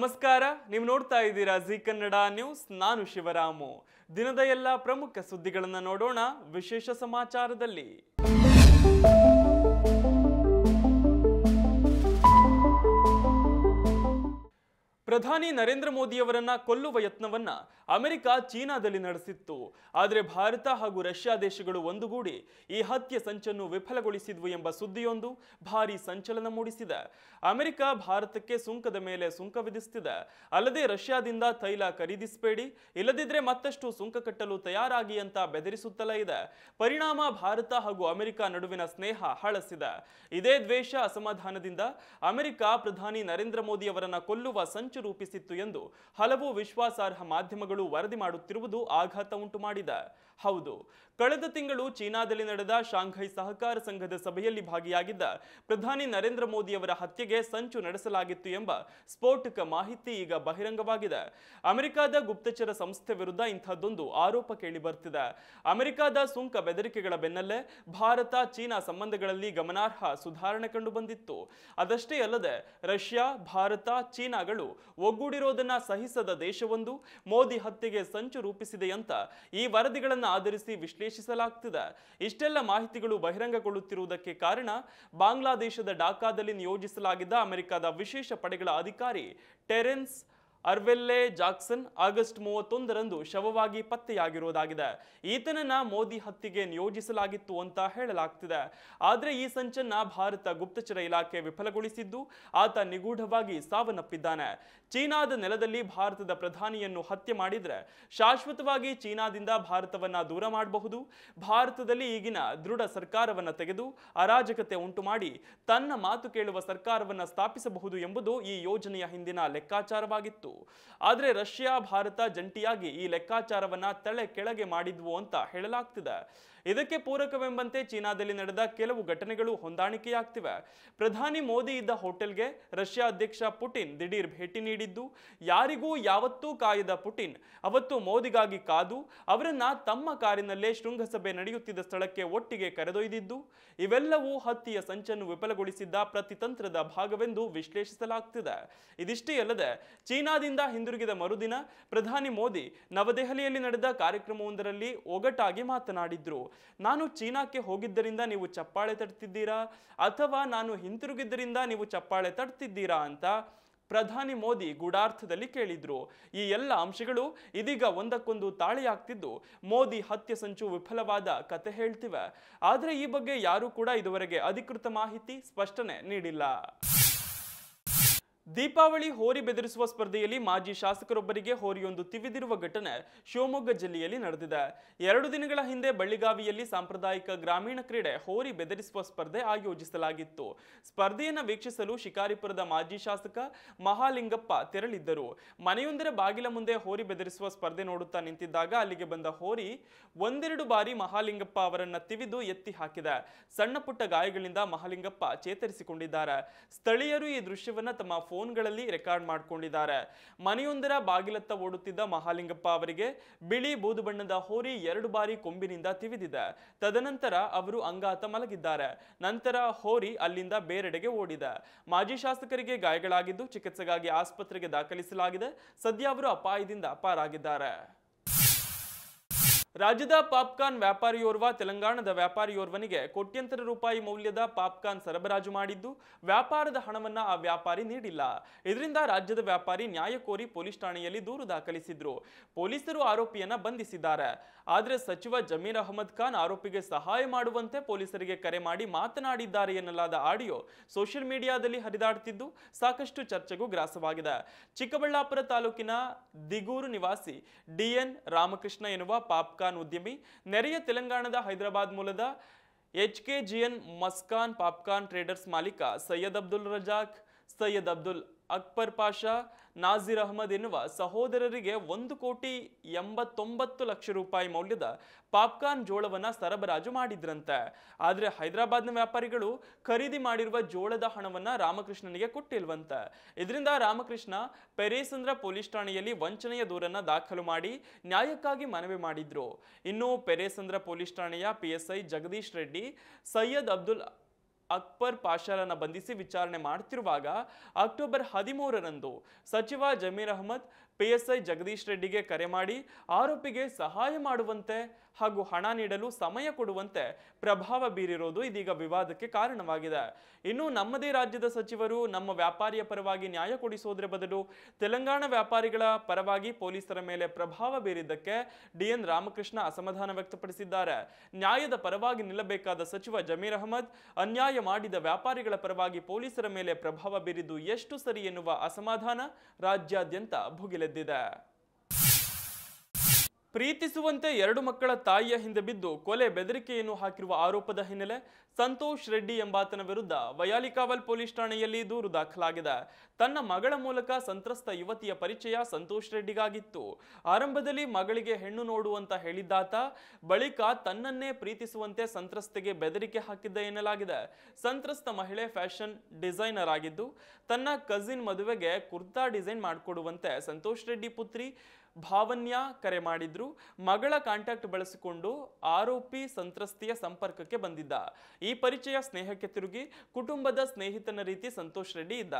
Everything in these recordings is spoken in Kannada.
ನಮಸ್ಕಾರ, ನೀವು ನೋಡ್ತಾ ಇದ್ದೀರಾ ಜಿ ಕನ್ನಡ ನ್ಯೂಸ್. ನಾನು ಶಿವರಾಮು. ದಿನದ ಎಲ್ಲ ಪ್ರಮುಖ ಸುದ್ದಿಗಳನ್ನು ನೋಡೋಣ ವಿಶೇಷ ಸಮಾಚಾರದಲ್ಲಿ. ಪ್ರಧಾನಿ ನರೇಂದ್ರ ಮೋದಿಯವರನ್ನ ಕೊಲ್ಲುವ ಯತ್ನವನ್ನ ಅಮೆರಿಕ ಚೀನಾದಲ್ಲಿ ನಡೆಸಿತ್ತು. ಆದರೆ ಭಾರತ ಹಾಗೂ ರಷ್ಯಾ ದೇಶಗಳು ಒಂದುಗೂಡಿ ಈ ಹತ್ಯೆ ಸಂಚನ್ನು ವಿಫಲಗೊಳಿಸಿದ್ವು ಎಂಬ ಸುದ್ದಿಯೊಂದು ಭಾರಿ ಸಂಚಲನ ಮೂಡಿಸಿದೆ. ಅಮೆರಿಕ ಭಾರತಕ್ಕೆ ಸುಂಕದ ಮೇಲೆ ಸುಂಕ ವಿಧಿಸುತ್ತಿದೆ. ಅಲ್ಲದೆ ರಷ್ಯಾದಿಂದ ತೈಲ ಖರೀದಿಸಬೇಡಿ, ಇಲ್ಲದಿದ್ರೆ ಮತ್ತಷ್ಟು ಸುಂಕ ಕಟ್ಟಲು ತಯಾರಾಗಿ ಅಂತ ಬೆದರಿಸುತ್ತಲೇ ಇದೆ. ಪರಿಣಾಮ ಭಾರತ ಹಾಗೂ ಅಮೆರಿಕ ನಡುವಿನ ಸ್ನೇಹ ಹಳಸಿದೆ. ಇದೇ ದ್ವೇಷ, ಅಸಮಾಧಾನದಿಂದ ಅಮೆರಿಕ ಪ್ರಧಾನಿ ನರೇಂದ್ರ ಮೋದಿ ಅವರನ್ನ ಕೊಲ್ಲುವ ಸಂಚು ರೂಪಿಸಿತ್ತು ಎಂದು ಹಲವು ವಿಶ್ವಾಸಾರ್ಹ ಮಾಧ್ಯಮಗಳು ವರದಿ ಮಾಡುತ್ತಿರುವುದು ಆಘಾತ ಉಂಟು ಮಾಡಿದೆ. ಹೌದು, ಕಳೆದ ತಿಂಗಳು ಚೀನಾದಲ್ಲಿ ನಡೆದ ಶಾಂಘೈ ಸಹಕಾರ ಸಂಘದ ಸಭೆಯಲ್ಲಿ ಭಾಗಿಯಾಗಿದ್ದ ಪ್ರಧಾನಿ ನರೇಂದ್ರ ಮೋದಿ ಅವರ ಹತ್ಯೆಗೆ ಸಂಚು ನಡೆಸಲಾಗಿತ್ತು ಎಂಬ ಸ್ಫೋಟಕ ಮಾಹಿತಿ ಈಗ ಬಹಿರಂಗವಾಗಿದೆ. ಅಮೆರಿಕದ ಗುಪ್ತಚರ ಸಂಸ್ಥೆ ವಿರುದ್ಧ ಇಂಥದ್ದೊಂದು ಆರೋಪ ಕೇಳಿ ಬರ್ತಿದೆ. ಅಮೆರಿಕದ ಸುಂಕ ಬೆದರಿಕೆಗಳ ಬೆನ್ನಲ್ಲೇ ಭಾರತ ಚೀನಾ ಸಂಬಂಧಗಳಲ್ಲಿ ಗಮನಾರ್ಹ ಸುಧಾರಣೆ ಕಂಡು ಬಂದಿತ್ತು. ಅದಷ್ಟೇ ಅಲ್ಲದೆ ರಷ್ಯಾ, ಭಾರತ, ಚೀನಾಗಳು ಒಗ್ಗೂಡಿರೋದನ್ನ ಸಹಿಸದ ದೇಶವೊಂದು ಮೋದಿ ಹತ್ಯೆಗೆ ಸಂಚು ರೂಪಿಸಿದೆ ಅಂತ ಈ ವರದಿಗಳನ್ನು ಆಧರಿಸಿ ವಿಶ್ಲೇಷಿಸಲಾಗ್ತಿದೆ. ಇಷ್ಟೆಲ್ಲ ಮಾಹಿತಿಗಳು ಬಹಿರಂಗಗೊಳ್ಳುತ್ತಿರುವುದಕ್ಕೆ ಕಾರಣ ಬಾಂಗ್ಲಾದೇಶದ ಢಾಕಾದಲ್ಲಿ ನಿಯೋಜಿಸಲಾಗಿದ್ದ ಅಮೆರಿಕದ ವಿಶೇಷ ಪಡೆಗಳ ಅಧಿಕಾರಿ ಟೆರೆನ್ಸ್ ಅರ್ವೆಲ್ಲೆ ಜಾಕ್ಸನ್ ಆಗಸ್ಟ್ 31ರಂದು ಶವವಾಗಿ ಪತ್ತೆಯಾಗಿರುವುದಾಗಿದೆ. ಈತನನ್ನ ಮೋದಿ ಹತ್ಯೆಗೆ ನಿಯೋಜಿಸಲಾಗಿತ್ತು ಅಂತ ಹೇಳಲಾಗ್ತಿದೆ. ಆದರೆ ಈ ಸಂಚನ್ನ ಭಾರತ ಗುಪ್ತಚರ ಇಲಾಖೆ ವಿಫಲಗೊಳಿಸಿದ್ದು ಆತ ನಿಗೂಢವಾಗಿ ಸಾವನ್ನಪ್ಪಿದ್ದಾನೆ. ಚೀನಾದ ನೆಲದಲ್ಲಿ ಭಾರತದ ಪ್ರಧಾನಿಯನ್ನು ಹತ್ಯೆ ಮಾಡಿದ್ರೆ ಶಾಶ್ವತವಾಗಿ ಚೀನಾದಿಂದ ಭಾರತವನ್ನ ದೂರ ಮಾಡಬಹುದು. ಭಾರತದಲ್ಲಿ ಈಗಿನ ದೃಢ ಸರ್ಕಾರವನ್ನ ತೆಗೆದು ಅರಾಜಕತೆ ಉಂಟು ಮಾಡಿ ತನ್ನ ಮಾತು ಕೇಳುವ ಸರ್ಕಾರವನ್ನ ಸ್ಥಾಪಿಸಬಹುದು ಎಂಬುದು ಈ ಯೋಜನೆಯ ಹಿಂದಿನ ಲೆಕ್ಕಾಚಾರವಾಗಿತ್ತು. ಆದರೆ ರಷ್ಯಾ, ಭಾರತ ಜಂಟಿಯಾಗಿ ಈ ಲೆಕ್ಕಾಚಾರವನ್ನ ತಲೆ ಕೆಳಗೆ ಮಾಡಿದ್ವು ಅಂತ ಹೇಳಲಾಗ್ತಿದೆ. ಇದಕ್ಕೆ ಪೂರಕವೆಂಬಂತೆ ಚೀನಾದಲ್ಲಿ ನಡೆದ ಕೆಲವು ಘಟನೆಗಳು ಹೊಂದಾಣಿಕೆಯಾಗ್ತಿವೆ. ಪ್ರಧಾನಿ ಮೋದಿ ಇದ್ದ ಹೋಟೆಲ್ಗೆ ರಷ್ಯಾ ಅಧ್ಯಕ್ಷ ಪುಟಿನ್ ದಿಢೀರ್ ಭೇಟಿ ನೀಡಿದ್ದು, ಯಾರಿಗೂ ಯಾವತ್ತೂ ಕಾಯದ ಪುಟಿನ್ ಅವತ್ತು ಮೋದಿಗಾಗಿ ಕಾದು ಅವರನ್ನ ತಮ್ಮ ಕಾರಿನಲ್ಲೇ ಶೃಂಗಸಭೆ ನಡೆಯುತ್ತಿದ್ದ ಸ್ಥಳಕ್ಕೆ ಒಟ್ಟಿಗೆ ಕರೆದೊಯ್ದಿದ್ದು, ಇವೆಲ್ಲವೂ ಹತ್ಯೆಯ ಸಂಚನ್ನು ವಿಫಲಗೊಳಿಸಿದ್ದ ಪ್ರತಿತಂತ್ರದ ಭಾಗವೆಂದು ವಿಶ್ಲೇಷಿಸಲಾಗ್ತಿದೆ. ಇದಿಷ್ಟೇ ಅಲ್ಲದೆ ಚೀನಾದಿಂದ ಹಿಂದಿರುಗಿದ ಮರುದಿನ ಪ್ರಧಾನಿ ಮೋದಿ ನವದೆಹಲಿಯಲ್ಲಿ ನಡೆದ ಕಾರ್ಯಕ್ರಮವೊಂದರಲ್ಲಿ ಒಗಟಾಗಿ ಮಾತನಾಡಿದ್ರು. ನಾನು ಚೀನಾಕ್ಕೆ ಹೋಗಿದ್ದರಿಂದ ನೀವು ಚಪ್ಪಾಳೆ ತಟ್ತಿದ್ದೀರಾ ಅಥವಾ ನಾನು ಹಿಂತಿರುಗಿದ್ದರಿಂದ ನೀವು ಚಪ್ಪಾಳೆ ತಟ್ತಿದ್ದೀರಾ ಅಂತ ಪ್ರಧಾನಿ ಮೋದಿ ಗೂಢಾರ್ಥದಲ್ಲಿ ಕೇಳಿದ್ರು. ಈ ಎಲ್ಲ ಅಂಶಗಳು ಇದೀಗ ಒಂದಕ್ಕೊಂದು ತಾಳೆಯಾಗ್ತಿದ್ದು ಮೋದಿ ಹತ್ಯೆ ಸಂಚು ವಿಫಲವಾದ ಕತೆ ಹೇಳ್ತಿವೆ. ಆದರೆ ಈ ಬಗ್ಗೆ ಯಾರೂ ಕೂಡ ಇದುವರೆಗೆ ಅಧಿಕೃತ ಮಾಹಿತಿ, ಸ್ಪಷ್ಟನೆ ನೀಡಿಲ್ಲ. ದೀಪಾವಳಿ ಹೋರಿ ಬೆದರಿಸುವ ಸ್ಪರ್ಧೆಯಲ್ಲಿ ಮಾಜಿ ಶಾಸಕರೊಬ್ಬರಿಗೆ ಹೋರಿಯೊಂದು ತಿವಿದಿರುವ ಘಟನೆ ಶಿವಮೊಗ್ಗ ಜಿಲ್ಲೆಯಲ್ಲಿ ನಡೆದಿದೆ. 2 ದಿನಗಳ ಹಿಂದೆ ಬಳ್ಳಿಗಾವಿಯಲ್ಲಿ ಸಾಂಪ್ರದಾಯಿಕ ಗ್ರಾಮೀಣ ಕ್ರೀಡೆ ಹೋರಿ ಬೆದರಿಸುವ ಸ್ಪರ್ಧೆ ಆಯೋಜಿಸಲಾಗಿತ್ತು. ಸ್ಪರ್ಧೆಯನ್ನು ವೀಕ್ಷಿಸಲು ಶಿಕಾರಿಪುರದ ಮಾಜಿ ಶಾಸಕ ಮಹಾಲಿಂಗಪ್ಪ ತೆರಳಿದ್ದರು. ಮನೆಯೊಂದರ ಬಾಗಿಲ ಮುಂದೆ ಹೋರಿ ಬೆದರಿಸುವ ಸ್ಪರ್ಧೆ ನೋಡುತ್ತಾ ನಿಂತಿದ್ದಾಗ ಅಲ್ಲಿಗೆ ಬಂದ ಹೋರಿ ಒಂದೆರಡು ಬಾರಿ ಮಹಾಲಿಂಗಪ್ಪ ಅವರನ್ನ ತಿವಿದು ಎತ್ತಿ ಹಾಕಿದೆ. ಸಣ್ಣ ಪುಟ್ಟ ಗಾಯಗಳಿಂದ ಮಹಾಲಿಂಗಪ್ಪ ಚೇತರಿಸಿಕೊಂಡಿದ್ದಾರೆ. ಸ್ಥಳೀಯರು ಈ ದೃಶ್ಯವನ್ನ ತಮ್ಮ ಫೋನ್ಗಳಲ್ಲಿ ರೆಕಾರ್ಡ್ ಮಾಡಿಕೊಂಡಿದ್ದಾರೆ. ಮನೆಯೊಂದರ ಬಾಗಿಲತ್ತ ಓಡುತ್ತಿದ್ದ ಮಹಾಲಿಂಗಪ್ಪ ಅವರಿಗೆ ಬಿಳಿ ಬೂದು ಬಣ್ಣದ ಹೋರಿ 2 ಬಾರಿ ಕೊಂಬಿನಿಂದ ತಿವಿದಿದೆ. ತದನಂತರ ಅವರು ಅಂಗಾತ ಮಲಗಿದ್ದಾರೆ. ನಂತರ ಹೋರಿ ಅಲ್ಲಿಂದ ಬೇರೆಡೆಗೆ ಓಡಿದೆ. ಮಾಜಿ ಶಾಸಕರಿಗೆ ಗಾಯಗಳಾಗಿದ್ದು ಚಿಕಿತ್ಸೆಗಾಗಿ ಆಸ್ಪತ್ರೆಗೆ ದಾಖಲಿಸಲಾಗಿದೆ. ಸದ್ಯ ಅವರು ಅಪಾಯದಿಂದ ಪಾರಾಗಿದ್ದಾರೆ. ರಾಜ್ಯದ ಪಾಪ್ಕಾರ್ನ್ ವ್ಯಾಪಾರಿಯೋರ್ವ ತೆಲಂಗಾಣದ ವ್ಯಾಪಾರಿಯೋರ್ವನಿಗೆ ಕೋಟ್ಯಂತರ ರೂಪಾಯಿ ಮೌಲ್ಯದ ಪಾಪ್ಕಾರ್ನ್ ಸರಬರಾಜು ಮಾಡಿದ್ದು ವ್ಯಾಪಾರದ ಹಣವನ್ನ ಆ ವ್ಯಾಪಾರಿ ನೀಡಿಲ್ಲ. ಇದರಿಂದ ರಾಜ್ಯದ ವ್ಯಾಪಾರಿ ನ್ಯಾಯ ಕೋರಿ ಪೊಲೀಸ್ ಠಾಣೆಯಲ್ಲಿ ದೂರು ದಾಖಲಿಸಿದ್ರು. ಪೊಲೀಸರು ಆರೋಪಿಯನ್ನ ಬಂಧಿಸಿದ್ದಾರೆ. ಆದರೆ ಸಚಿವ ಜಮೀರ್ ಅಹಮದ್ ಖಾನ್ ಆರೋಪಿಗೆ ಸಹಾಯ ಮಾಡುವಂತೆ ಪೊಲೀಸರಿಗೆ ಕರೆ ಮಾಡಿ ಮಾತನಾಡಿದ್ದಾರೆ ಎನ್ನಲಾದ ಆಡಿಯೋ ಸೋಷಿಯಲ್ ಮೀಡಿಯಾದಲ್ಲಿ ಹರಿದಾಡುತ್ತಿದ್ದು ಸಾಕಷ್ಟು ಚರ್ಚೆಗೂ ಗ್ರಾಸವಾಗಿದೆ. ಚಿಕ್ಕಬಳ್ಳಾಪುರ ತಾಲೂಕಿನ ದಿಗೂರು ನಿವಾಸಿ ಡಿಎನ್ ರಾಮಕೃಷ್ಣ ಎನ್ನುವ ಪಾಪ್ಕಾರ್ನ್ ಉದ್ಯಮಿ ನೆರೆಯ ತೆಲಂಗಾಣದ ಹೈದರಾಬಾದ್ ಮೂಲದ HKGN ಮಸ್ಕಾನ್ ಪಾಪ್ಕಾರ್ನ್ ಟ್ರೇಡರ್ಸ್ ಮಾಲೀಕ ಸೈಯದ್ ಅಬ್ದುಲ್ ರಜಾಕ್, ಸೈಯದ್ ಅಬ್ದುಲ್ ಅಕ್ಬರ್ ಪಾಷಾ, ನಾಜೀರ್ ಅಹಮದ್ ಎನ್ನುವ ಸಹೋದರರಿಗೆ 1,89 ಲಕ್ಷ ರೂಪಾಯಿ ಮೌಲ್ಯದ ಪಾಪ್ಕಾರ್ನ್ ಜೋಳವನ್ನ ಸರಬರಾಜು ಮಾಡಿದ್ರಂತೆ. ಆದರೆ ಹೈದರಾಬಾದ್ನ ವ್ಯಾಪಾರಿಗಳು ಖರೀದಿ ಮಾಡಿರುವ ಜೋಳದ ಹಣವನ್ನ ರಾಮಕೃಷ್ಣನಿಗೆ ಕೊಟ್ಟಿಲ್ವಂತೆ. ಇದರಿಂದ ರಾಮಕೃಷ್ಣ ಪೆರೇಸಂದ್ರ ಪೊಲೀಸ್ ಠಾಣೆಯಲ್ಲಿ ವಂಚನೆಯ ದೂರನ್ನ ದಾಖಲು ಮಾಡಿ ನ್ಯಾಯಕ್ಕಾಗಿ ಮನವಿ ಮಾಡಿದ್ರು. ಇನ್ನು ಪೆರೇಸಂದ್ರ ಪೊಲೀಸ್ ಠಾಣೆಯ PSI ಜಗದೀಶ್ ರೆಡ್ಡಿ, ಸೈಯದ್ ಅಬ್ದುಲ್ ಅಕ್ಬರ್ ಪಾಷಾರನ್ನ ಬಂಧಿಸಿ ವಿಚಾರಣೆ ಮಾಡ್ತಿರುವಾಗ ಅಕ್ಟೋಬರ್ 13ರಂದು ಸಚಿವ ಜಮೀರ್ ಅಹಮದ್ ಪಿಎಸ್ಐ ಜಗದೀಶ್ ರೆಡ್ಡಿಗೆ ಕರೆ ಮಾಡಿ ಆರೋಪಿಗೆ ಸಹಾಯ ಮಾಡುವಂತೆ ಹಾಗೂ ಹಣ ನೀಡಲು ಸಮಯ ಕೊಡುವಂತೆ ಪ್ರಭಾವ ಬೀರಿರೋದು ಇದೀಗ ವಿವಾದಕ್ಕೆ ಕಾರಣವಾಗಿದೆ. ಇನ್ನು ನಮ್ಮದೇ ರಾಜ್ಯದ ಸಚಿವರು ನಮ್ಮ ವ್ಯಾಪಾರಿಯ ಪರವಾಗಿ ನ್ಯಾಯ ಕೊಡಿಸೋದ್ರ ಬದಲು ತೆಲಂಗಾಣ ವ್ಯಾಪಾರಿಗಳ ಪರವಾಗಿ ಪೊಲೀಸರ ಮೇಲೆ ಪ್ರಭಾವ ಬೀರಿದ್ದಕ್ಕೆ ಡಿಎನ್ ರಾಮಕೃಷ್ಣ ಅಸಮಾಧಾನ ವ್ಯಕ್ತಪಡಿಸಿದ್ದಾರೆ. ನ್ಯಾಯದ ಪರವಾಗಿ ನಿಲ್ಲಬೇಕಾದ ಸಚಿವ ಜಮೀರ್ ಅಹಮದ್ ಅನ್ಯಾಯ ಮಾಡಿದ ವ್ಯಾಪಾರಿಗಳ ಪರವಾಗಿ ಪೊಲೀಸರ ಮೇಲೆ ಪ್ರಭಾವ ಬೀರಿದ್ದು ಎಷ್ಟು ಸರಿ ಎನ್ನುವ ಅಸಮಾಧಾನ ರಾಜ್ಯಾದ್ಯಂತ ಭುಗಿಲೆದ್ದಿದೆ. ಪ್ರೀತಿಸುವಂತೆ 2 ಮಕ್ಕಳ ತಾಯಿಯ ಹಿಂದೆ ಬಿದ್ದು ಕೊಲೆ ಬೆದರಿಕೆಯನ್ನು ಹಾಕಿರುವ ಆರೋಪದ ಹಿನ್ನೆಲೆ ಸಂತೋಷ್ ರೆಡ್ಡಿ ಎಂಬಾತನ ವಿರುದ್ಧ ವಯಾಲಿಕಾವಲ್ ಪೊಲೀಸ್ ಠಾಣೆಯಲ್ಲಿ ದೂರು ದಾಖಲಾಗಿದೆ. ತನ್ನ ಮಗಳ ಮೂಲಕ ಸಂತ್ರಸ್ತ ಯುವತಿಯ ಪರಿಚಯ ಸಂತೋಷ್ ರೆಡ್ಡಿಗಾಗಿತ್ತು. ಆರಂಭದಲ್ಲಿ ಮಗಳಿಗೆ ಹೆಣ್ಣು ನೋಡುವಂತ ಹೇಳಿದ್ದಾತ ಬಳಿಕ ತನ್ನನ್ನೇ ಪ್ರೀತಿಸುವಂತೆ ಸಂತ್ರಸ್ತೆಗೆ ಬೆದರಿಕೆ ಹಾಕಿದ್ದ ಎನ್ನಲಾಗಿದೆ. ಸಂತ್ರಸ್ತ ಮಹಿಳೆ ಫ್ಯಾಷನ್ ಡಿಸೈನರ್ ಆಗಿದ್ದು ತನ್ನ ಕಸಿನ್ ಮದುವೆಗೆ ಕುರ್ತಾ ಡಿಸೈನ್ ಮಾಡಿಕೊಡುವಂತೆ ಸಂತೋಷ್ ರೆಡ್ಡಿ ಪುತ್ರಿ ಭಾವನ್ಯ ಕರೆ ಮಾಡಿದ್ರು. ಮಗಳ ಕಾಂಟ್ಯಾಕ್ಟ್ ಬಳಸಿಕೊಂಡು ಆರೋಪಿ ಸಂತ್ರಸ್ತೆಯ ಸಂಪರ್ಕಕ್ಕೆ ಬಂದಿದ್ದ. ಈ ಪರಿಚಯ ಸ್ನೇಹಕ್ಕೆ ತಿರುಗಿ ಕುಟುಂಬದ ಸ್ನೇಹಿತನ ರೀತಿ ಸಂತೋಷ್ ರೆಡ್ಡಿ ಇದ್ದ.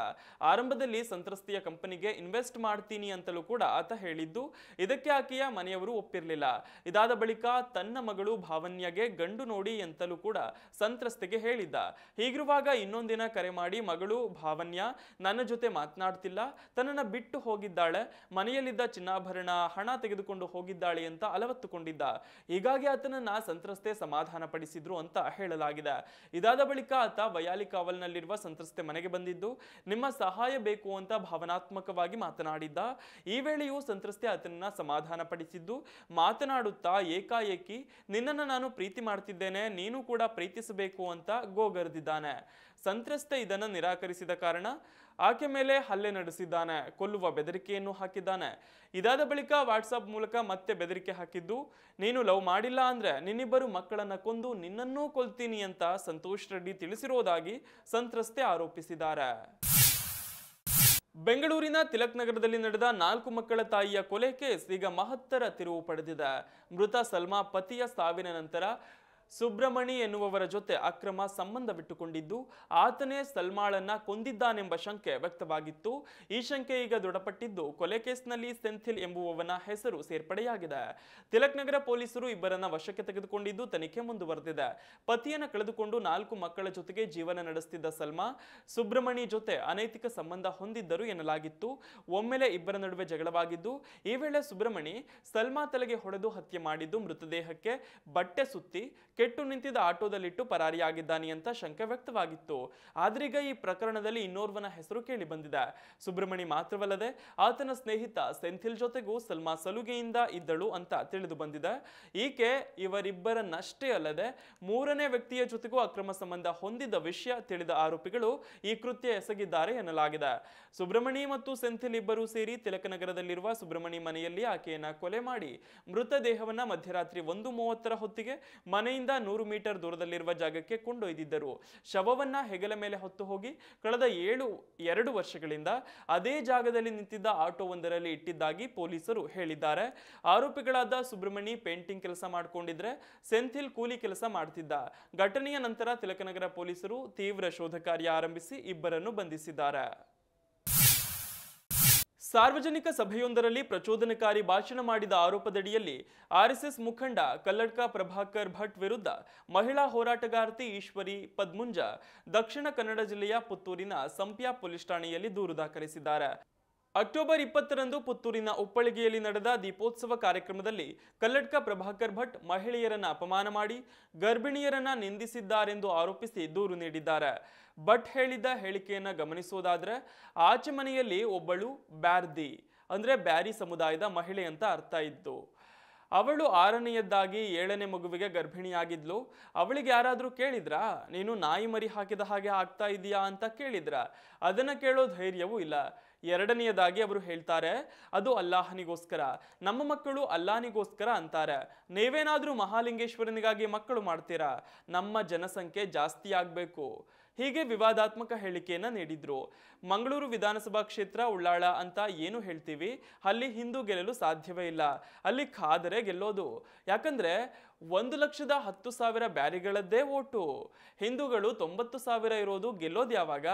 ಆರಂಭದಲ್ಲಿ ಸಂತ್ರಸ್ತೆಯ ಕಂಪನಿಗೆ ಇನ್ವೆಸ್ಟ್ ಮಾಡ್ತೀನಿ ಅಂತಲೂ ಕೂಡ ಆತ ಹೇಳಿದ್ದು, ಇದಕ್ಕೆ ಆಕೆಯ ಮನೆಯವರು ಒಪ್ಪಿರಲಿಲ್ಲ. ಇದಾದ ಬಳಿಕ ತನ್ನ ಮಗಳು ಭಾವನ್ಯಗೆ ಗಂಡು ನೋಡಿ ಅಂತಲೂ ಕೂಡ ಸಂತ್ರಸ್ತೆಗೆ ಹೇಳಿದ್ದ. ಹೀಗಿರುವಾಗ ಇನ್ನೊಂದಿನ ಕರೆ ಮಾಡಿ ಮಗಳು ಭಾವನ್ಯ ನನ್ನ ಜೊತೆ ಮಾತನಾಡ್ತಿಲ್ಲ, ತನ್ನನ್ನ ಬಿಟ್ಟು ಹೋಗಿದ್ದಾಳೆ, ಮನೆಯಲ್ಲಿದ್ದ ಚಿನ್ನಾಭರಣ ಹಣ ತೆಗೆದುಕೊಂಡು ಹೋಗಿದ್ದಾಳೆ ಅಂತ ಅಲವತ್ತುಕೊಂಡಿದ್ದ. ಹೀಗಾಗಿ ಆತನನ್ನ ಸಂತ್ರಸ್ತೆ ಸಮಾಧಾನ ಪಡಿಸಿದ್ರು ಅಂತ ಹೇಳಲಾಗಿದೆ. ಇದಾದ ಬಳಿಕ ಆತ ವಯಾಲಿಕಾವಲ್ನಲ್ಲಿರುವ ಸಂತ್ರಸ್ತೆ ಮನೆಗೆ ಬಂದಿದ್ದು ನಿಮ್ಮ ಸಹಾಯ ಬೇಕು ಅಂತ ಭಾವನಾತ್ಮಕವಾಗಿ ಮಾತನಾಡಿದ್ದ. ಈ ವೇಳೆಯೂ ಸಂತ್ರಸ್ತೆ ಆತನನ್ನ ಸಮಾಧಾನ ಪಡಿಸಿದ್ದು ಮಾತನಾಡುತ್ತಾ ಏಕಾಏಕಿ ನಿನ್ನನ್ನು ನಾನು ಪ್ರೀತಿ ಮಾಡ್ತಿದ್ದೇನೆ, ನೀನು ಕೂಡ ಪ್ರೀತಿಸಬೇಕು ಅಂತ ಗೋಗರೆದಿದ್ದಾನೆ. ಸಂತ್ರಸ್ತೆ ಇದನ್ನು ನಿರಾಕರಿಸಿದ ಕಾರಣ ಆಕೆ ಮೇಲೆ ಹಲ್ಲೆ ನಡೆಸಿದ್ದಾನೆ, ಕೊಲ್ಲುವ ಬೆದರಿಕೆಯನ್ನು ಹಾಕಿದ್ದಾನೆ. ಇದಾದ ಬಳಿಕ ವಾಟ್ಸಾಪ್ ಮೂಲಕ ಮತ್ತೆ ಬೆದರಿಕೆ ಹಾಕಿದ್ದು ನೀನು ಲವ್ ಮಾಡಿಲ್ಲ ಅಂದ್ರೆ ನಿನ್ನಿಬ್ಬರು ಮಕ್ಕಳನ್ನ ಕೊಂದು ನಿನ್ನನ್ನೂ ಕೊಲ್ತೀನಿ ಅಂತ ಸಂತೋಷ್ ರೆಡ್ಡಿ ತಿಳಿಸಿರುವುದಾಗಿ ಸಂತ್ರಸ್ತೆ ಆರೋಪಿಸಿದ್ದಾರೆ. ಬೆಂಗಳೂರಿನ ತಿಲಕ್ ನಗರದಲ್ಲಿ ನಡೆದ 4 ಮಕ್ಕಳ ತಾಯಿಯ ಕೊಲೆ ಕೇಸ್ ಈಗ ಮಹತ್ತರ ತಿರುವು ಪಡೆದಿದೆ. ಮೃತ ಸಲ್ಮಾ ಪತಿಯ ಸಾವಿನ ನಂತರ ಸುಬ್ರಮಣಿ ಎನ್ನುವವರ ಜೊತೆ ಅಕ್ರಮ ಸಂಬಂಧವಿಟ್ಟುಕೊಂಡಿದ್ದು ಆತನೇ ಸಲ್ಮಾಳನ್ನ ಕೊಂದಿದ್ದಾನೆಂಬ ಶಂಕೆ ವ್ಯಕ್ತವಾಗಿತ್ತು. ಈ ಶಂಕೆ ಈಗ ದೃಢಪಟ್ಟಿದ್ದು ಕೊಲೆ ಕೇಸ್ನಲ್ಲಿ ಸೆಂಥಿಲ್ ಎಂಬುವವನ ಹೆಸರು ಸೇರ್ಪಡೆಯಾಗಿದೆ. ತಿಲಕ್ ನಗರ ಪೊಲೀಸರು ಇಬ್ಬರನ್ನ ವಶಕ್ಕೆ ತೆಗೆದುಕೊಂಡಿದ್ದು ತನಿಖೆ ಮುಂದುವರೆದಿದೆ. ಪತಿಯನ್ನು ಕಳೆದುಕೊಂಡು 4 ಮಕ್ಕಳ ಜೊತೆಗೆ ಜೀವನ ನಡೆಸುತ್ತಿದ್ದ ಸಲ್ಮಾ ಸುಬ್ರಮಣಿ ಜೊತೆ ಅನೈತಿಕ ಸಂಬಂಧ ಹೊಂದಿದ್ದರು ಎನ್ನಲಾಗಿತ್ತು. ಒಮ್ಮೆಲೆ ಇಬ್ಬರ ನಡುವೆ ಜಗಳವಾಗಿದ್ದು ಈ ವೇಳೆ ಸುಬ್ರಮಣಿ ಸಲ್ಮಾ ತಲೆಗೆ ಹೊಡೆದು ಹತ್ಯೆ ಮಾಡಿದ್ದು ಮೃತದೇಹಕ್ಕೆ ಬಟ್ಟೆ ಸುತ್ತಿ ಕೆಟ್ಟು ನಿಂತಿದ್ದ ಆಟೋದಲ್ಲಿಟ್ಟು ಪರಾರಿಯಾಗಿದ್ದಾನೆ ಅಂತ ಶಂಕೆ ವ್ಯಕ್ತವಾಗಿತ್ತು. ಆದ್ರೀಗ ಈ ಪ್ರಕರಣದಲ್ಲಿ ಇನ್ನೋರ್ವನ ಹೆಸರು ಕೇಳಿ ಬಂದಿದೆ. ಸುಬ್ರಮಣಿ ಮಾತ್ರವಲ್ಲದೆ ಆತನ ಸ್ನೇಹಿತ ಸೆಂಥಿಲ್ ಜೊತೆಗೂ ಸಲ್ಮಾ ಸಲುಗೆಯಿಂದ ಇದ್ದಳು ಅಂತ ತಿಳಿದು ಬಂದಿದೆ. ಈಕೆ ಇವರಿಬ್ಬರನ್ನಷ್ಟೇ ಅಲ್ಲದೆ 3ನೇ ವ್ಯಕ್ತಿಯ ಜೊತೆಗೂ ಅಕ್ರಮ ಸಂಬಂಧ ಹೊಂದಿದ್ದ ವಿಷಯ ತಿಳಿದ ಆರೋಪಿಗಳು ಈ ಕೃತ್ಯ ಎಸಗಿದ್ದಾರೆ ಎನ್ನಲಾಗಿದೆ. ಸುಬ್ರಮಣಿ ಮತ್ತು ಸೆಂಥಿಲ್ ಇಬ್ಬರು ಸೇರಿ ತಿಲಕನಗರದಲ್ಲಿರುವ ಸುಬ್ರಮಣಿ ಮನೆಯಲ್ಲಿ ಆಕೆಯನ್ನ ಕೊಲೆ ಮಾಡಿ ಮೃತದೇಹವನ್ನ ಮಧ್ಯರಾತ್ರಿ 1:30 ಹೊತ್ತಿಗೆ ಮನೆಯಿಂದ 100 ಮೀಟರ್ ದೂರದಲ್ಲಿರುವ ಜಾಗಕ್ಕೆ ಕೊಂಡೊಯ್ದಿದ್ದರು. ಶವವನ್ನ ಹೆಗಲ ಮೇಲೆ ಹೊತ್ತು ಹೋಗಿ ಕಳೆದ 2 ವರ್ಷಗಳಿಂದ ಅದೇ ಜಾಗದಲ್ಲಿ ನಿಂತಿದ್ದ ಆಟೋವೊಂದರಲ್ಲಿ ಇಟ್ಟಿದ್ದಾಗಿ ಪೊಲೀಸರು ಹೇಳಿದ್ದಾರೆ. ಆರೋಪಿಗಳಾದ ಸುಬ್ರಮಣಿ ಪೇಂಟಿಂಗ್ ಕೆಲಸ ಮಾಡಿಕೊಂಡಿದ್ರೆ ಸೆಂಥಿಲ್ ಕೂಲಿ ಕೆಲಸ ಮಾಡ್ತಿದ್ದ. ಘಟನೆಯ ನಂತರ ತಿಲಕನಗರ ಪೊಲೀಸರು ತೀವ್ರ ಶೋಧ ಕಾರ್ಯ ಆರಂಭಿಸಿ ಇಬ್ಬರನ್ನು ಬಂಧಿಸಿದ್ದಾರೆ. ಸಾರ್ವಜನಿಕ ಸಭೆಯೊಂದರಲ್ಲಿ ಪ್ರಚೋದನಕಾರಿ ಭಾಷಣ ಮಾಡಿದ ಆರೋಪದಡಿಯಲ್ಲಿ ಆರ್ಎಸ್ಎಸ್ ಮುಖಂಡ ಕಲ್ಲಡ್ಕ ಪ್ರಭಾಕರ್ ಭಟ್ ವಿರುದ್ಧ ಮಹಿಳಾ ಹೋರಾಟಗಾರ್ತಿ ಈಶ್ವರಿ ಪದ್ಮುಂಜ ದಕ್ಷಿಣ ಕನ್ನಡ ಜಿಲ್ಲೆಯ ಪುತ್ತೂರಿನ ಸಂಪ್ಯ ಪೊಲೀಸ್ ಠಾಣೆಯಲ್ಲಿ ದೂರು ದಾಖಲಿಸಿದ್ದಾರೆ. ಅಕ್ಟೋಬರ್ 20ರಂದು ಪುತ್ತೂರಿನ ಉಪ್ಪಳಿಗೆಯಲ್ಲಿ ನಡೆದ ದೀಪೋತ್ಸವ ಕಾರ್ಯಕ್ರಮದಲ್ಲಿ ಕಲ್ಲಡ್ಕ ಪ್ರಭಾಕರ್ ಭಟ್ ಮಹಿಳೆಯರನ್ನ ಅಪಮಾನ ಮಾಡಿ ಗರ್ಭಿಣಿಯರನ್ನ ನಿಂದಿಸಿದ್ದಾರೆಂದು ಆರೋಪಿಸಿ ದೂರು ನೀಡಿದ್ದಾರೆ. ಭಟ್ ಹೇಳಿದ್ದ ಹೇಳಿಕೆಯನ್ನ ಗಮನಿಸುವುದಾದ್ರೆ ಆಚೆ ಮನೆಯಲ್ಲಿ ಒಬ್ಬಳು ಬ್ಯಾರ್ದಿ ಅಂದ್ರೆ ಬ್ಯಾರಿ ಸಮುದಾಯದ ಮಹಿಳೆ ಅಂತ ಅರ್ಥ ಇತ್ತು. ಅವಳು 6ನೇಯದ್ದಾಗಿ 7ನೇ ಮಗುವಿಗೆ ಗರ್ಭಿಣಿಯಾಗಿದ್ಲು. ಅವಳಿಗೆ ಯಾರಾದ್ರೂ ಕೇಳಿದ್ರಾ ನೀನು ನಾಯಿ ಮರಿ ಹಾಕಿದ ಹಾಗೆ ಆಗ್ತಾ ಇದೀಯಾ ಅಂತ ಕೇಳಿದ್ರ? ಅದನ್ನ ಕೇಳೋ ಧೈರ್ಯವೂ ಇಲ್ಲ. 2ನೇಯದಾಗಿ ಅವರು ಹೇಳ್ತಾರೆ ಅದು ಅಲ್ಲಾಹನಿಗೋಸ್ಕರ, ನಮ್ಮ ಮಕ್ಕಳು ಅಲ್ಲಾಹನಿಗೋಸ್ಕರ ಅಂತಾರೆ. ನೀವೇನಾದ್ರೂ ಮಹಾಲಿಂಗೇಶ್ವರನಿಗಾಗಿ ಮಕ್ಕಳು ಮಾಡ್ತೀರಾ? ನಮ್ಮ ಜನಸಂಖ್ಯೆ ಜಾಸ್ತಿ ಆಗ್ಬೇಕು. ಹೀಗೆ ವಿವಾದಾತ್ಮಕ ಹೇಳಿಕೆಯನ್ನ ನೀಡಿದ್ರು. ಮಂಗಳೂರು ವಿಧಾನಸಭಾ ಕ್ಷೇತ್ರ ಉಳ್ಳಾಳ ಅಂತ ಏನು ಹೇಳ್ತೀವಿ, ಅಲ್ಲಿ ಹಿಂದೂ ಗೆಲ್ಲಲು ಸಾಧ್ಯವೇ ಇಲ್ಲ. ಅಲ್ಲಿ ಖಾದರೆ ಗೆಲ್ಲೋದು. ಯಾಕಂದ್ರೆ 1,10,000 ಬ್ಯಾರಿಗಳದ್ದೇ ಓಟು. ಹಿಂದೂಗಳು 90,000 ಇರೋದು ಗೆಲ್ಲೋದು ಯಾವಾಗ?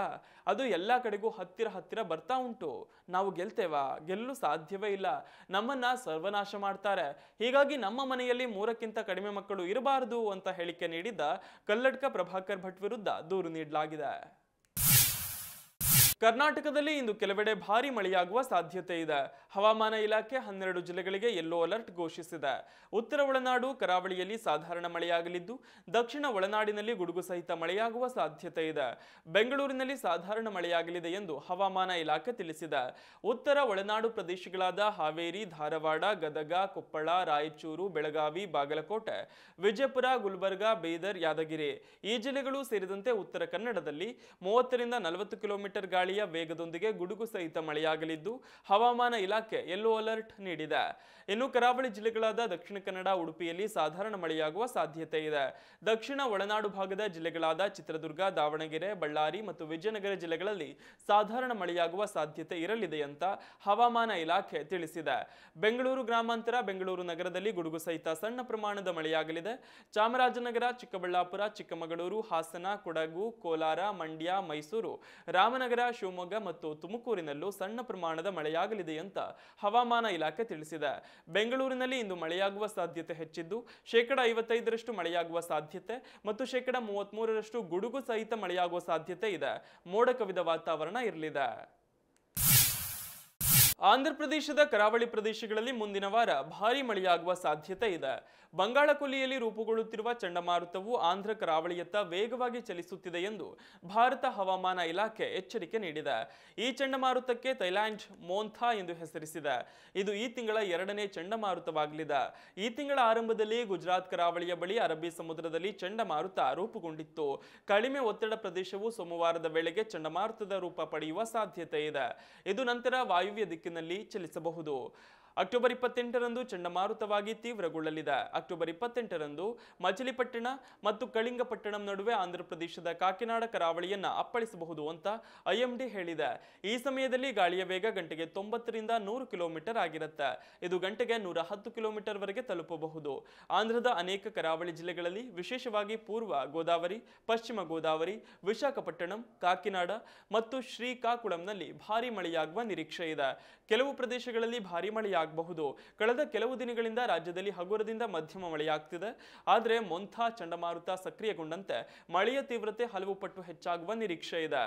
ಅದು ಎಲ್ಲ ಕಡೆಗೂ ಹತ್ತಿರ ಬರ್ತಾ ಉಂಟು. ನಾವು ಗೆಲ್ತೇವಾ? ಗೆಲ್ಲಲು ಸಾಧ್ಯವೇ ಇಲ್ಲ. ನಮ್ಮನ್ನ ಸರ್ವನಾಶ ಮಾಡ್ತಾರೆ. ಹೀಗಾಗಿ ನಮ್ಮ ಮನೆಯಲ್ಲಿ 3ಕ್ಕಿಂತ ಕಡಿಮೆ ಮಕ್ಕಳು ಇರಬಾರದು ಅಂತ ಹೇಳಿಕೆ ನೀಡಿದ್ದ ಕಲ್ಲಡ್ಕ ಪ್ರಭಾಕರ್ ಭಟ್ ವಿರುದ್ಧ ದೂರು ನೀಡಲಾಗಿದೆ. ಕರ್ನಾಟಕದಲ್ಲಿ ಇಂದು ಕೆಲವೆಡೆ ಭಾರೀ ಮಳೆಯಾಗುವ ಸಾಧ್ಯತೆ ಇದೆ. ಹವಾಮಾನ ಇಲಾಖೆ 12 ಜಿಲ್ಲೆಗಳಿಗೆ ಯೆಲ್ಲೋ ಅಲರ್ಟ್ ಘೋಷಿಸಿದೆ. ಉತ್ತರ ಒಳನಾಡು ಕರಾವಳಿಯಲ್ಲಿ ಸಾಧಾರಣ ಮಳೆಯಾಗಲಿದ್ದು, ದಕ್ಷಿಣ ಒಳನಾಡಿನಲ್ಲಿ ಗುಡುಗು ಸಹಿತ ಮಳೆಯಾಗುವ ಸಾಧ್ಯತೆ ಇದೆ. ಬೆಂಗಳೂರಿನಲ್ಲಿ ಸಾಧಾರಣ ಮಳೆಯಾಗಲಿದೆ ಎಂದು ಹವಾಮಾನ ಇಲಾಖೆ ತಿಳಿಸಿದೆ. ಉತ್ತರ ಒಳನಾಡು ಪ್ರದೇಶಗಳಾದ ಹಾವೇರಿ, ಧಾರವಾಡ, ಗದಗ, ಕೊಪ್ಪಳ, ರಾಯಚೂರು, ಬೆಳಗಾವಿ, ಬಾಗಲಕೋಟೆ, ವಿಜಯಪುರ, ಗುಲ್ಬರ್ಗಾ, ಬೀದರ್, ಯಾದಗಿರಿ ಈ ಜಿಲ್ಲೆಗಳು ಸೇರಿದಂತೆ ಉತ್ತರ ಕನ್ನಡದಲ್ಲಿ 30 ರಿಂದ 40 ಕಿಲೋಮೀಟರ್ ಗಾಳಿಯ ವೇಗದೊಂದಿಗೆ ಗುಡುಗು ಸಹಿತ ಮಳೆಯಾಗಲಿದ್ದು, ಹವಾಮಾನ ಇಲಾಖೆ ಯೆಲ್ಲೋ ಅಲರ್ಟ್ ನೀಡಿದೆ. ಇನ್ನು ಕರಾವಳಿ ಜಿಲ್ಲೆಗಳಾದ ದಕ್ಷಿಣ ಕನ್ನಡ, ಉಡುಪಿಯಲ್ಲಿ ಸಾಧಾರಣ ಮಳೆಯಾಗುವ ಸಾಧ್ಯತೆ ಇದೆ. ದಕ್ಷಿಣ ಒಳನಾಡು ಭಾಗದ ಜಿಲ್ಲೆಗಳಾದ ಚಿತ್ರದುರ್ಗ, ದಾವಣಗೆರೆ, ಬಳ್ಳಾರಿ ಮತ್ತು ವಿಜಯನಗರ ಜಿಲ್ಲೆಗಳಲ್ಲಿ ಸಾಧಾರಣ ಮಳೆಯಾಗುವ ಸಾಧ್ಯತೆ ಇರಲಿದೆ ಅಂತ ಹವಾಮಾನ ಇಲಾಖೆ ತಿಳಿಸಿದೆ. ಬೆಂಗಳೂರು ಗ್ರಾಮಾಂತರ, ಬೆಂಗಳೂರು ನಗರದಲ್ಲಿ ಗುಡುಗು ಸಹಿತ ಸಣ್ಣ ಪ್ರಮಾಣದ ಮಳೆಯಾಗಲಿದೆ. ಚಾಮರಾಜನಗರ, ಚಿಕ್ಕಬಳ್ಳಾಪುರ, ಚಿಕ್ಕಮಗಳೂರು, ಹಾಸನ, ಕೊಡಗು, ಕೋಲಾರ, ಮಂಡ್ಯ, ಮೈಸೂರು, ರಾಮನಗರ, ಶಿವಮೊಗ್ಗ ಮತ್ತು ತುಮಕೂರಿನಲ್ಲೂ ಸಣ್ಣ ಪ್ರಮಾಣದ ಮಳೆಯಾಗಲಿದೆ ಅಂತ ಹವಾಮಾನ ಇಲಾಖೆ ತಿಳಿಸಿದೆ. ಬೆಂಗಳೂರಿನಲ್ಲಿ ಇಂದು ಮಳೆಯಾಗುವ ಸಾಧ್ಯತೆ ಹೆಚ್ಚಿದ್ದು, 55% ಮಳೆಯಾಗುವ ಸಾಧ್ಯತೆ ಮತ್ತು 33% ಗುಡುಗು ಸಹಿತ ಮಳೆಯಾಗುವ ಸಾಧ್ಯತೆ ಇದೆ. ಮೋಡ ಕವಿದ ವಾತಾವರಣ ಇರಲಿದೆ. ಆಂಧ್ರಪ್ರದೇಶದ ಕರಾವಳಿ ಪ್ರದೇಶಗಳಲ್ಲಿ ಮುಂದಿನ ವಾರ ಭಾರೀ ಮಳೆಯಾಗುವ ಸಾಧ್ಯತೆ ಇದೆ. ಬಂಗಾಳಕೊಲ್ಲಿಯಲ್ಲಿ ರೂಪುಗೊಳ್ಳುತ್ತಿರುವ ಚಂಡಮಾರುತವು ಆಂಧ್ರ ಕರಾವಳಿಯತ್ತ ವೇಗವಾಗಿ ಚಲಿಸುತ್ತಿದೆ ಎಂದು ಭಾರತ ಹವಾಮಾನ ಇಲಾಖೆ ಎಚ್ಚರಿಕೆ ನೀಡಿದೆ. ಈ ಚಂಡಮಾರುತಕ್ಕೆ ಥೈಲ್ಯಾಂಡ್ ಮೋಂಥಾ ಎಂದು ಹೆಸರಿಸಿದೆ. ಇದು ಈ ತಿಂಗಳ 2ನೇ ಚಂಡಮಾರುತವಾಗಲಿದೆ. ಈ ತಿಂಗಳ ಆರಂಭದಲ್ಲಿ ಗುಜರಾತ್ ಕರಾವಳಿಯ ಬಳಿ ಅರಬ್ಬಿ ಸಮುದ್ರದಲ್ಲಿ ಚಂಡಮಾರುತ ರೂಪುಗೊಂಡಿತ್ತು. ಕಡಿಮೆ ಒತ್ತಡ ಪ್ರದೇಶವು ಸೋಮವಾರದ ವೇಳೆಗೆ ಚಂಡಮಾರುತದ ರೂಪ ಪಡೆಯುವ ಸಾಧ್ಯತೆ ಇದೆ. ಇದು ನಂತರ ವಾಯುವ್ಯ ದಿಕ್ಕಿನಲ್ಲಿ ಚಲಿಸಬಹುದು. ಅಕ್ಟೋಬರ್ 28ರಂದು ಚಂಡಮಾರುತವಾಗಿ ತೀವ್ರಗೊಳ್ಳಲಿದೆ. ಅಕ್ಟೋಬರ್ 28ರಂದು ಮಚಿಲಿಪಟ್ಟಣ ಮತ್ತು ಕಳಿಂಗಪಟ್ಟಣಂ ನಡುವೆ ಆಂಧ್ರಪ್ರದೇಶದ ಕಾಕಿನಾಡ ಕರಾವಳಿಯನ್ನ ಅಪ್ಪಳಿಸಬಹುದು ಅಂತ ಐಎಂಡಿ ಹೇಳಿದೆ. ಈ ಸಮಯದಲ್ಲಿ ಗಾಳಿಯ ವೇಗ ಗಂಟೆಗೆ 90 ರಿಂದ 100 ಕಿಲೋಮೀಟರ್ ಆಗಿರುತ್ತೆ. ಇದು ಗಂಟೆಗೆ 110 ಕಿಲೋಮೀಟರ್ ವರೆಗೆ ತಲುಪಬಹುದು. ಆಂಧ್ರದ ಅನೇಕ ಕರಾವಳಿ ಜಿಲ್ಲೆಗಳಲ್ಲಿ, ವಿಶೇಷವಾಗಿ ಪೂರ್ವ ಗೋದಾವರಿ, ಪಶ್ಚಿಮ ಗೋದಾವರಿ, ವಿಶಾಖಪಟ್ಟಣಂ, ಕಾಕಿನಾಡ ಮತ್ತು ಶ್ರೀಕಾಕುಳಂನಲ್ಲಿ ಭಾರೀ ಮಳೆಯಾಗುವ ನಿರೀಕ್ಷೆ ಇದೆ. ಕೆಲವು ಪ್ರದೇಶಗಳಲ್ಲಿ ಭಾರೀ ಮಳೆಯಾಗಬಹುದು. ಕಳೆದ ಕೆಲವು ದಿನಗಳಿಂದ ರಾಜ್ಯದಲ್ಲಿ ಹಗುರದಿಂದ ಮಧ್ಯಮ ಮಳೆಯಾಗ್ತಿದೆ. ಆದರೆ ಮೊಂಥಾ ಚಂಡಮಾರುತ ಸಕ್ರಿಯಗೊಂಡಂತೆ ಮಳೆಯ ತೀವ್ರತೆ ಹಲವು ಪಟ್ಟು ಹೆಚ್ಚಾಗುವ ನಿರೀಕ್ಷೆ ಇದೆ.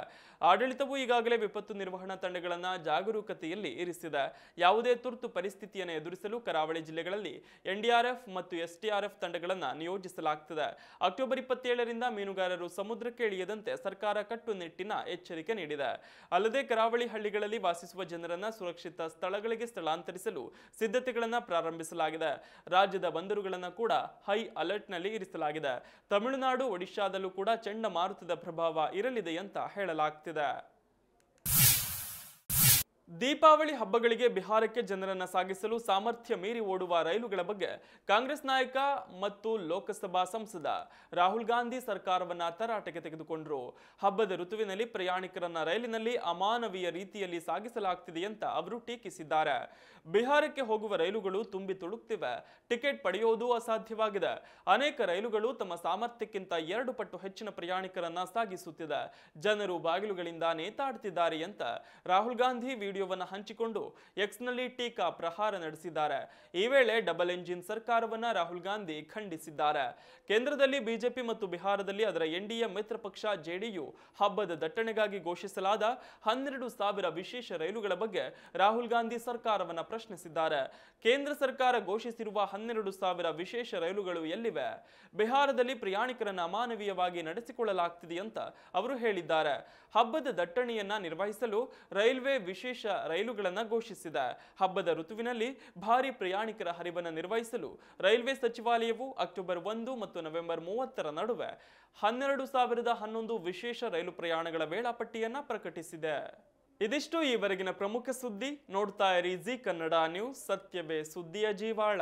ಆಡಳಿತವು ಈಗಾಗಲೇ ವಿಪತ್ತು ನಿರ್ವಹಣಾ ತಂಡಗಳನ್ನ ಜಾಗರೂಕತೆಯಲ್ಲಿ ಇರಿಸಿದೆ. ಯಾವುದೇ ತುರ್ತು ಪರಿಸ್ಥಿತಿಯನ್ನು ಎದುರಿಸಲು ಕರಾವಳಿ ಜಿಲ್ಲೆಗಳಲ್ಲಿ ಎನ್ಡಿಆರ್ಎಫ್ ಮತ್ತು ಎಸ್ಡಿಆರ್ಎಫ್ ತಂಡಗಳನ್ನ ನಿಯೋಜಿಸಲಾಗುತ್ತದೆ. ಅಕ್ಟೋಬರ್ 27ರಿಂದ ಮೀನುಗಾರರು ಸಮುದ್ರಕ್ಕೆ ಇಳಿಯದಂತೆ ಸರ್ಕಾರ ಕಟ್ಟುನಿಟ್ಟಿನ ಎಚ್ಚರಿಕೆ ನೀಡಿದೆ. ಅಲ್ಲದೆ ಕರಾವಳಿ ಹಳ್ಳಿಗಳಲ್ಲಿ ವಾಸಿಸುವ ಜನರನ್ನ ಸುರಕ್ಷಿತ ಸ್ಥಳಗಳಿಗೆ ಸ್ಥಳಾಂತರಿಸಲು ಸಿದ್ಧತೆಗಳನ್ನು ಪ್ರಾರಂಭಿಸಲಾಗಿದೆ. ರಾಜ್ಯದ ಬಂದರುಗಳನ್ನು ಕೂಡ ಹೈ ಅಲರ್ಟ್ ನಲ್ಲಿ ಇರಿಸಲಾಗಿದೆ. ತಮಿಳುನಾಡು, ಒಡಿಶಾದಲ್ಲೂ ಕೂಡ ಚಂಡಮಾರುತದ ಪ್ರಭಾವ ಇರಲಿದೆ ಅಂತ ಹೇಳಲಾಗ್ತಿದೆ. ದೀಪಾವಳಿ ಹಬ್ಬಗಳಿಗೆ ಬಿಹಾರಕ್ಕೆ ಜನರನ್ನ ಸಾಗಿಸಲು ಸಾಮರ್ಥ್ಯ ಮೀರಿ ಓಡುವ ರೈಲುಗಳ ಬಗ್ಗೆ ಕಾಂಗ್ರೆಸ್ ನಾಯಕ ಮತ್ತು ಲೋಕಸಭಾ ಸಂಸದ ರಾಹುಲ್ ಗಾಂಧಿ ಸರ್ಕಾರವನ್ನ ತರಾಟೆಗೆ ತೆಗೆದುಕೊಂಡರು. ಹಬ್ಬದ ಋತುವಿನಲ್ಲಿ ಪ್ರಯಾಣಿಕರನ್ನ ರೈಲಿನಲ್ಲಿ ಅಮಾನವೀಯ ರೀತಿಯಲ್ಲಿ ಸಾಗಿಸಲಾಗ್ತಿದೆ ಅಂತ ಅವರು ಟೀಕಿಸಿದ್ದಾರೆ. ಬಿಹಾರಕ್ಕೆ ಹೋಗುವ ರೈಲುಗಳು ತುಂಬಿ ತುಳುಕ್ತಿವೆ. ಟಿಕೆಟ್ ಪಡೆಯುವುದು ಅಸಾಧ್ಯವಾಗಿದೆ. ಅನೇಕ ರೈಲುಗಳು ತಮ್ಮ ಸಾಮರ್ಥ್ಯಕ್ಕಿಂತ 2 ಪಟ್ಟು ಹೆಚ್ಚಿನ ಪ್ರಯಾಣಿಕರನ್ನ ಸಾಗಿಸುತ್ತಿದೆ. ಜನರು ಬಾಗಿಲುಗಳಿಂದ ನೇತಾಡ್ತಿದ್ದಾರೆ ಅಂತ ರಾಹುಲ್ ಗಾಂಧಿ ವಿಡಿಯೋವನ್ನು ಹಂಚಿಕೊಂಡು ಎಕ್ಸ್ನಲ್ಲಿ ಟೀಕಾ ಪ್ರಹಾರ ನಡೆಸಿದ್ದಾರೆ. ಈ ವೇಳೆ ಡಬಲ್ ಎಂಜಿನ್ ಸರ್ಕಾರವನ್ನ ರಾಹುಲ್ ಗಾಂಧಿ ಖಂಡಿಸಿದ್ದಾರೆ. ಕೇಂದ್ರದಲ್ಲಿ ಬಿಜೆಪಿ ಮತ್ತು ಬಿಹಾರದಲ್ಲಿ ಅದರ ಎನ್ಡಿಎ ಮಿತ್ರ ಪಕ್ಷ ಜೆಡಿಯು ಹಬ್ಬದ ದಟ್ಟಣೆಗಾಗಿ ಘೋಷಿಸಲಾದ 12,000 ವಿಶೇಷ ರೈಲುಗಳ ಬಗ್ಗೆ ರಾಹುಲ್ ಗಾಂಧಿ ಸರ್ಕಾರವನ್ನ ಪ್ರಶ್ನಿಸಿದ್ದಾರೆ. ಕೇಂದ್ರ ಸರ್ಕಾರ ಘೋಷಿಸಿರುವ 12,000 ವಿಶೇಷ ರೈಲುಗಳು ಎಲ್ಲಿವೆ? ಬಿಹಾರದಲ್ಲಿ ಪ್ರಯಾಣಿಕರನ್ನ ಅಮಾನವೀಯವಾಗಿ ನಡೆಸಿಕೊಳ್ಳಲಾಗ್ತಿದೆ ಅಂತ ಅವರು ಹೇಳಿದ್ದಾರೆ. ಹಬ್ಬದ ದಟ್ಟಣೆಯನ್ನ ನಿರ್ವಹಿಸಲು ರೈಲ್ವೆ ವಿಶೇಷ ರೈಲುಗಳನ್ನು ಘೋಷಿಸಿದೆ. ಹಬ್ಬದ ಋತುವಿನಲ್ಲಿ ಭಾರಿ ಪ್ರಯಾಣಿಕರ ಹರಿವನ್ನು ನಿರ್ವಹಿಸಲು ರೈಲ್ವೆ ಸಚಿವಾಲಯವು ಅಕ್ಟೋಬರ್ 1 ಮತ್ತು ನವೆಂಬರ್ 30ರ ನಡುವೆ 12,011 ವಿಶೇಷ ರೈಲು ಪ್ರಯಾಣಗಳ ವೇಳಾಪಟ್ಟಿಯನ್ನ ಪ್ರಕಟಿಸಿದೆ. ಇದಿಷ್ಟು ಈವರೆಗಿನ ಪ್ರಮುಖ ಸುದ್ದಿ. ನೋಡ್ತಾ ಇರಿ ಜಿ ಕನ್ನಡ ನ್ಯೂಸ್, ಸತ್ಯವೇ ಸುದ್ದಿಯ ಜೀವಾಳ.